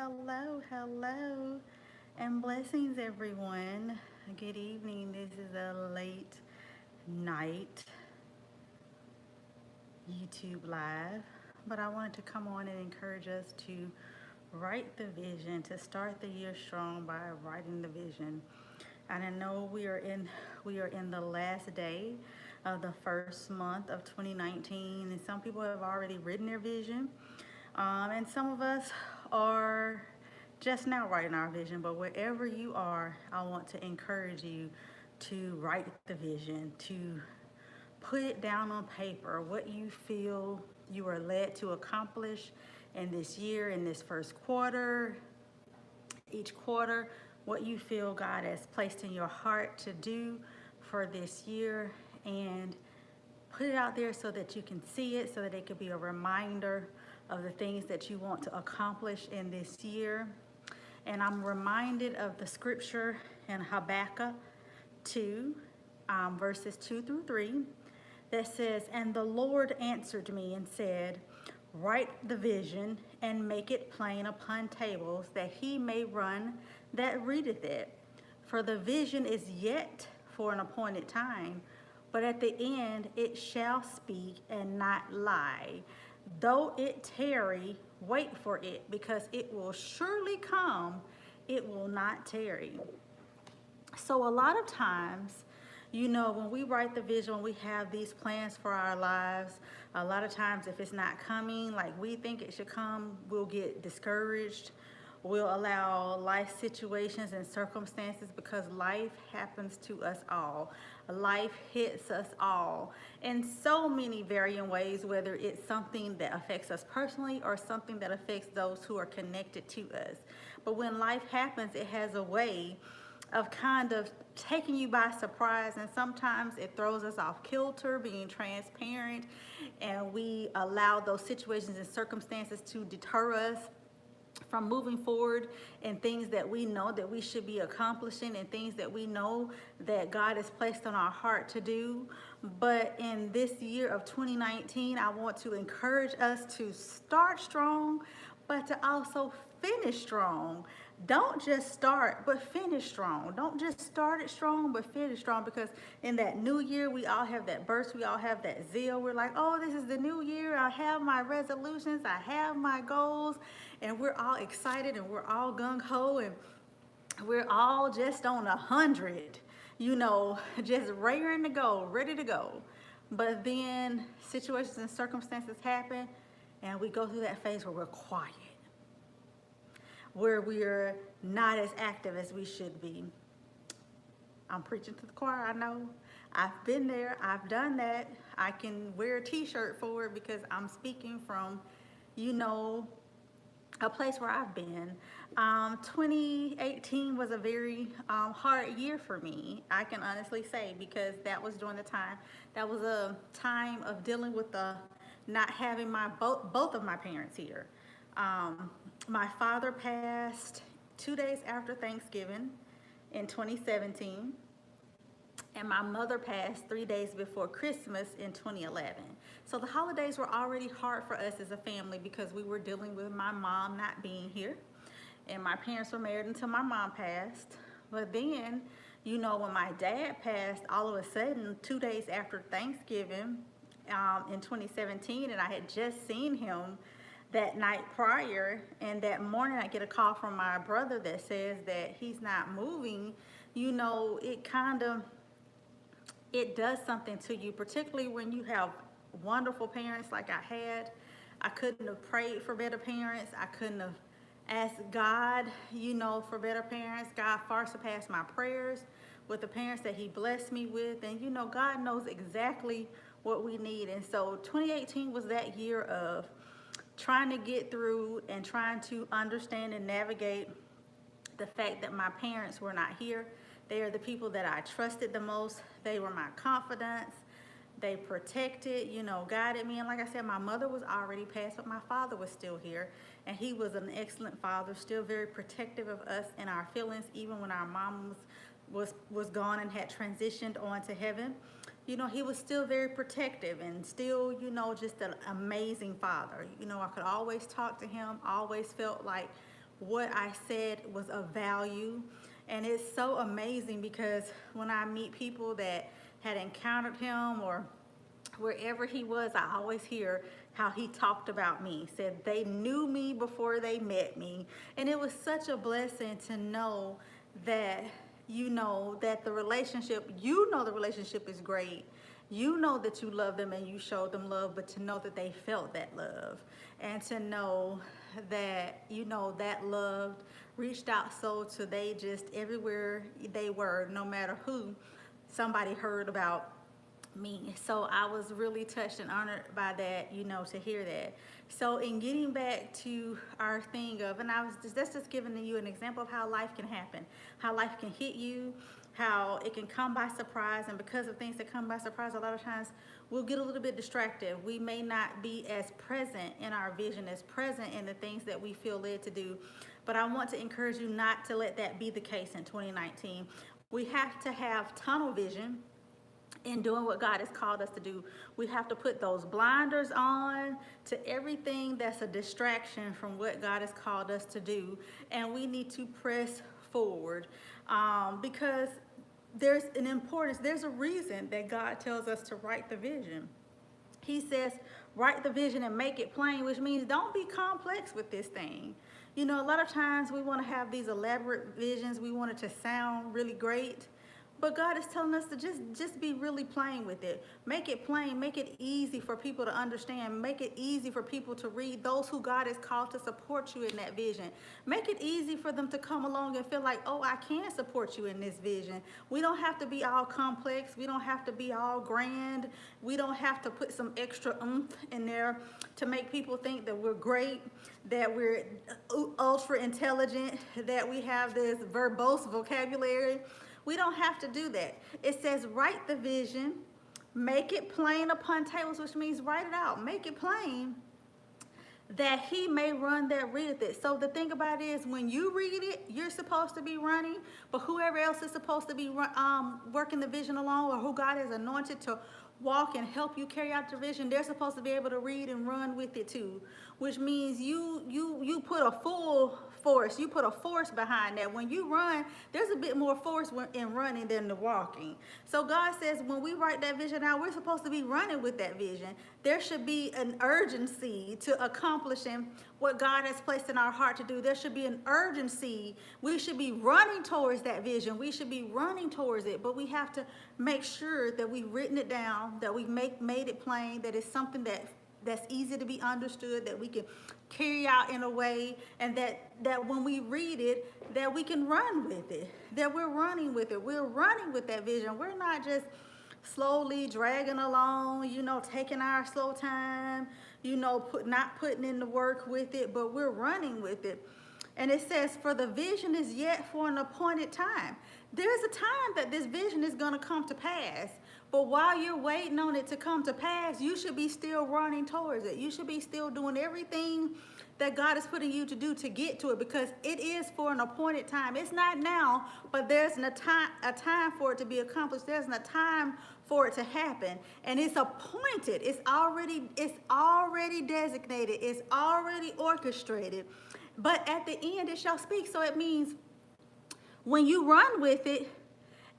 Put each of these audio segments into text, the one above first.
hello, and blessings, everyone. Good evening. This is a late night YouTube live, but I wanted to come on and encourage us to write the vision, to start the year strong by writing the vision. And I know we are in the last day of the first month of 2019, and some people have already written their vision, and some of us are just now writing our vision. But wherever you are, I want to encourage you to write the vision, to put it down on paper, what you feel you are led to accomplish in this year, in this first quarter, each quarter, what you feel God has placed in your heart to do for this year, and put it out there so that you can see it, so that it could be a reminder of the things that you want to accomplish in this year. And I'm reminded of the scripture in Habakkuk 2, verses 2 through 3, that says, "And the Lord answered me and said, Write the vision and make it plain upon tables, that he may run that readeth it. For the vision is yet for an appointed time, but at the end it shall speak and not lie. Though it tarry, wait for it, because it will surely come, it will not tarry." So a lot of times, when we write the vision, when we have these plans for our lives, a lot of times if it's not coming like we think it should come, we'll get discouraged. We'll allow life situations and circumstances, because life happens to us all. Life hits us all in so many varying ways, whether it's something that affects us personally or something that affects those who are connected to us. But when life happens, it has a way of kind of taking you by surprise, and sometimes it throws us off kilter, being transparent, and we allow those situations and circumstances to deter us from moving forward in things that we know that we should be accomplishing, and things that we know that God has placed on our heart to do. But in this year of 2019, I want to encourage us to start strong, but to also finish strong. Don't just start, but finish strong. Don't just start it strong, but finish strong, because in that new year, we all have that burst, we all have that zeal. We're like, oh, this is the new year. I have my resolutions, I have my goals, and we're all excited, and we're all gung-ho, and we're all just on 100, just raring to go, ready to go. But then situations and circumstances happen, and we go through that phase where we're quiet, where we're not as active as we should be. I'm preaching to the choir, I know. I've been there, I've done that. I can wear a t-shirt for it, because I'm speaking from, a place where I've been. 2018 was a very hard year for me, I can honestly say, because that was during the time, that was a time of dealing with the not having both of my parents here. My father passed 2 days after Thanksgiving in 2017, and my mother passed 3 days before Christmas in 2011. So the holidays were already hard for us as a family, because we were dealing with my mom not being here, and my parents were married until my mom passed. But then, when my dad passed, all of a sudden, 2 days after Thanksgiving in 2017, and I had just seen him that night prior, and that morning I get a call from my brother that says that he's not moving. It does something to you, particularly when you have wonderful parents like I had. I couldn't have prayed for better parents. I couldn't have asked God, for better parents. God far surpassed my prayers with the parents that he blessed me with. And God knows exactly what we need. And so 2018 was that year of trying to get through and trying to understand and navigate the fact that my parents were not here. They are the people that I trusted the most. They were my confidants. They protected, guided me. And like I said, my mother was already passed, but my father was still here. And he was an excellent father, still very protective of us and our feelings, even when our mom was gone and had transitioned on to heaven. He was still very protective, and still, just an amazing father. I could always talk to him, always felt like what I said was of value. And it's so amazing because when I meet people that had encountered him or wherever he was, I always hear how he talked about me, said they knew me before they met me. And it was such a blessing to know that, that the relationship, the relationship is great. You know that you love them and you showed them love, but to know that they felt that love and to know that, that love reached out so to they just everywhere they were, no matter who, somebody heard about me. So I was really touched and honored by that, to hear that. So in getting back to our thing of, and that's just giving you an example of how life can happen, how life can hit you, how it can come by surprise. And because of things that come by surprise, a lot of times we'll get a little bit distracted. We may not be as present in our vision, as present in the things that we feel led to do. But I want to encourage you not to let that be the case in 2019. We have to have tunnel vision in doing what God has called us to do. We have to put those blinders on to everything that's a distraction from what God has called us to do. And we need to press forward because there's an importance, there's a reason that God tells us to write the vision. He says, write the vision and make it plain, which means don't be complex with this thing. A lot of times we want to have these elaborate visions. We want it to sound really great. But God is telling us to just be really plain with it. Make it plain. Make it easy for people to understand. Make it easy for people to read. Those who God has called to support you in that vision. Make it easy for them to come along and feel like, oh, I can support you in this vision. We don't have to be all complex. We don't have to be all grand. We don't have to put some extra oomph in there to make people think that we're great, that we're ultra intelligent, that we have this verbose vocabulary. We don't have to do that. It says write the vision, make it plain upon tables, which means write it out, make it plain, that he may run that readeth it. So the thing about it is when you read it, you're supposed to be running, but whoever else is supposed to be working the vision along, or who God has anointed to walk and help you carry out your vision, they're supposed to be able to read and run with it too, which means you put a full force, you put a force behind that. When you run, there's a bit more force in running than the walking. So God says when we write that vision out, we're supposed to be running with that vision. There should be an urgency to accomplishing what God has placed in our heart to do. There should be an urgency. We should be running towards that vision. We should be running towards it, but we have to make sure that we've written it down, that we made it plain, that it's something that's easy to be understood, that we can carry out in a way, and that when we read it, that we can run with it, that we're running with it. We're running with that vision. We're not just slowly dragging along, taking our slow time, not putting in the work with it, but we're running with it. And it says, for the vision is yet for an appointed time. There's a time that this vision is going to come to pass. But while you're waiting on it to come to pass, you should be still running towards it. You should be still doing everything that God is putting you to do to get to it, because it is for an appointed time. It's not now, but there's a time for it to be accomplished. There's a time for it to happen. And it's appointed. It's already designated. It's already orchestrated. But at the end, it shall speak. So it means when you run with it,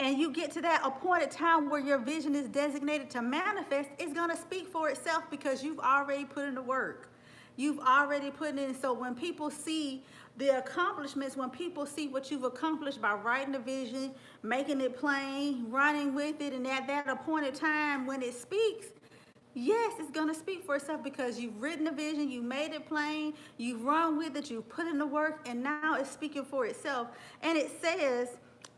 and you get to that appointed time where your vision is designated to manifest, it's going to speak for itself because you've already put in the work. You've already put in. So when people see the accomplishments, when people see what you've accomplished by writing the vision, making it plain, running with it, and at that appointed time when it speaks, yes, it's going to speak for itself because you've written the vision, you made it plain, you've run with it, you've put in the work, and now it's speaking for itself. And it says,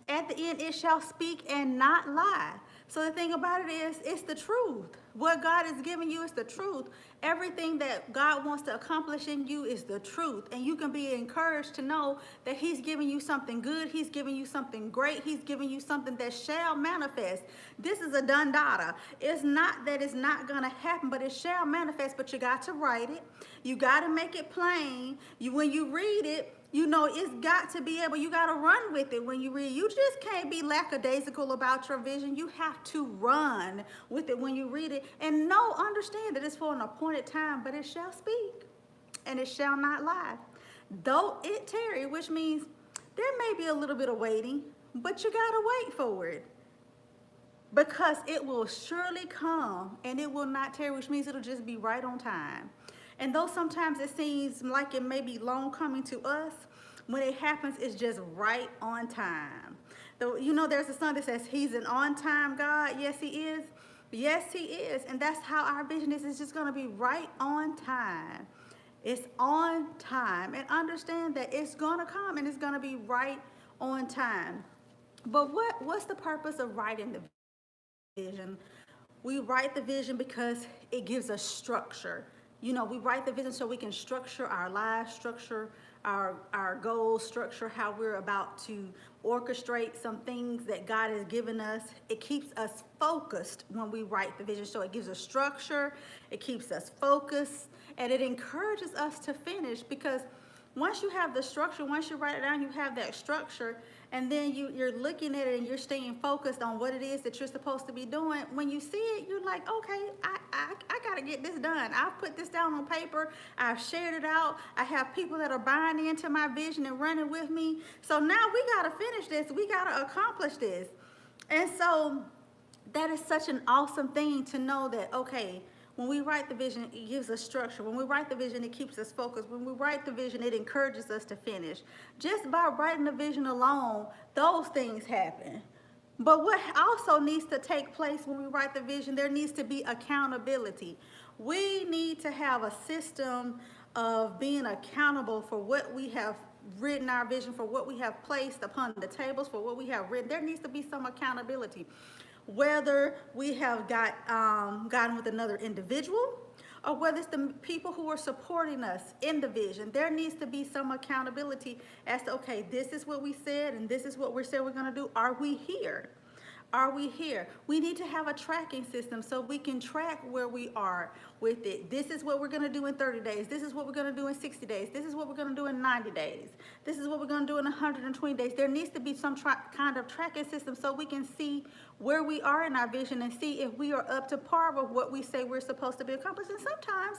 at the end, it shall speak and not lie. So the thing about it is, it's the truth. What God is giving you is the truth. Everything that God wants to accomplish in you is the truth. And you can be encouraged to know that he's giving you something good. He's giving you something great. He's giving you something that shall manifest. This is a done data. It's not that it's not going to happen, but it shall manifest. But you got to write it. You got to make it plain. When you read it, it's got to be able, you got to run with it when you read. You just can't be lackadaisical about your vision. You have to run with it when you read it. And understand that it's for an appointed time, but it shall speak and it shall not lie. Though it tarry, which means there may be a little bit of waiting, but you gotta wait for it because it will surely come and it will not tarry, which means it'll just be right on time. And though sometimes it seems like it may be long coming to us, when it happens, it's just right on time. Though, there's a song that says, He's an on time God. Yes, He is. Yes, He is. And that's how our vision is. It's just going to be right on time. It's on time. And understand that it's going to come and it's going to be right on time. But what's the purpose of writing the vision? We write the vision because it gives us structure. We write the vision so we can structure our lives, structure our goals, structure how we're about to orchestrate some things that God has given us. It keeps us focused when we write the vision. So it gives us structure, it keeps us focused, and it encourages us to finish because once you have the structure, once you write it down, you have that structure, and then you're looking at it and you're staying focused on what it is that you're supposed to be doing. When you see it, you're like, okay, I got to get this done. I've put this down on paper. I've shared it out. I have people that are buying into my vision and running with me. So now we got to finish this. We got to accomplish this. And so that is such an awesome thing to know that, okay, when we write the vision, it gives us structure. When we write the vision, it keeps us focused. When we write the vision, it encourages us to finish. Just by writing the vision alone, those things happen. But what also needs to take place when we write the vision, there needs to be accountability. We need to have a system of being accountable for what we have written our vision, for what we have placed upon the tables, for what we have written. There needs to be some accountability. Whether we have gotten with another individual or whether it's the people who are supporting us in the vision, there needs to be some accountability as to, okay, this is what we said and this is what we said we're going to do. Are we here? Are we here? We need to have a tracking system so we can track where we are with it. This is what we're going to do in 30 days. This is what we're going to do in 60 days. This is what we're going to do in 90 days. This is what we're going to do in 120 days. There needs to be some kind of tracking system so we can see where we are in our vision and see if we are up to par with what we say we're supposed to be accomplishing. Sometimes,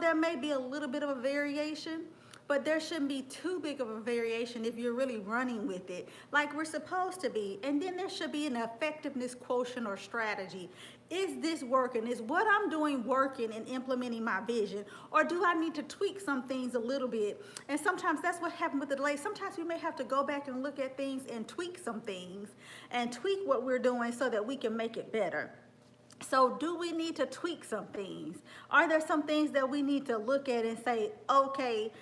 there may be a little bit of a variation, but there shouldn't be too big of a variation if you're really running with it like we're supposed to be. And then there should be an effectiveness quotient or strategy. Is this working? Is what I'm doing working and implementing my vision? Or do I need to tweak some things a little bit? And sometimes that's what happened with the delay. Sometimes we may have to go back and look at things and tweak some things and tweak what we're doing so that we can make it better. So do we need to tweak some things? Are there some things that we need to look at and say, okay,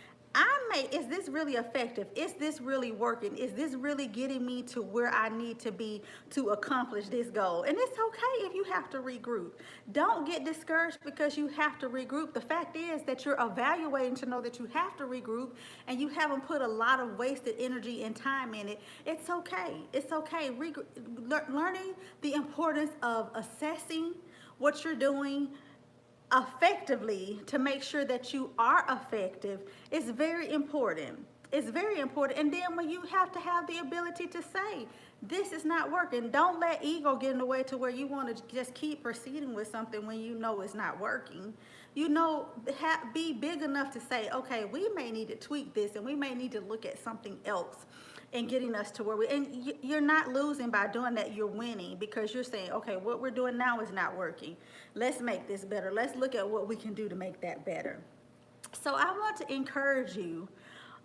is this really effective? Is this really working? Is this really getting me to where I need to be to accomplish this goal? And it's okay if you have to regroup. Don't get discouraged because you have to regroup. The fact is that you're evaluating to know that you have to regroup and you haven't put a lot of wasted energy and time in it. It's okay. It's okay. Learning the importance of assessing what you're doing effectively to make sure that you are effective is very important. It's very important. And then when you have to have the ability to say, this is not working, don't let ego get in the way to where you want to just keep proceeding with something when you know it's not working. Be big enough to say, okay, we may need to tweak this and we may need to look at something else and getting us to where you're not losing by doing that. You're winning because you're saying, okay, what we're doing now is not working. Let's make this better. Let's look at what we can do to make that better. So I want to encourage you.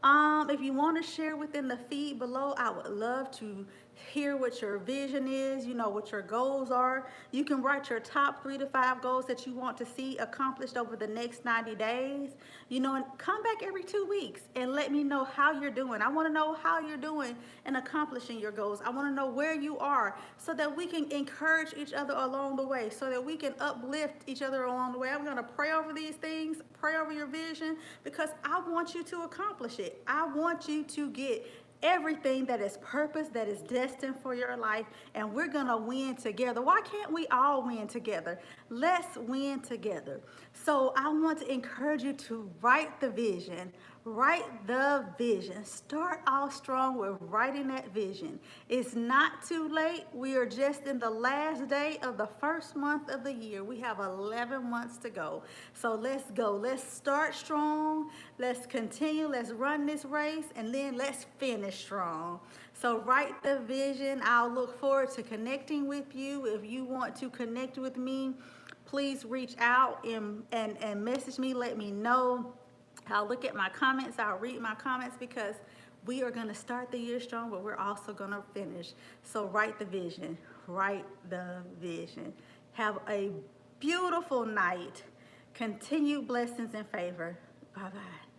If you want to share within the feed below, I would love to hear what your vision is, what your goals are. You can write your top 3 to 5 goals that you want to see accomplished over the next 90 days, and come back every 2 weeks and let me know how you're doing. I want to know how you're doing in accomplishing your goals. I want to know where you are so that we can encourage each other along the way, so that we can uplift each other along the way. I'm going to pray over these things, pray over your vision, because I want you to accomplish it. I want you to get everything that is purpose, that is destined for your life, and we're gonna win together. Why can't we all win together? Let's win together. So I want to encourage you to write the vision, Write the vision. Start off strong with writing that vision. It's not too late. We are just in the last day of the first month of the year. We have 11 months to go. So let's go. Let's start strong. Let's continue. Let's run this race, and then let's finish strong. So write the vision. I'll look forward to connecting with you. If you want to connect with me, please reach out and message me. Let me know. I'll look at my comments. I'll read my comments, because we are going to start the year strong, but we're also going to finish. So write the vision. Write the vision. Have a beautiful night. Continued blessings and favor. Bye-bye.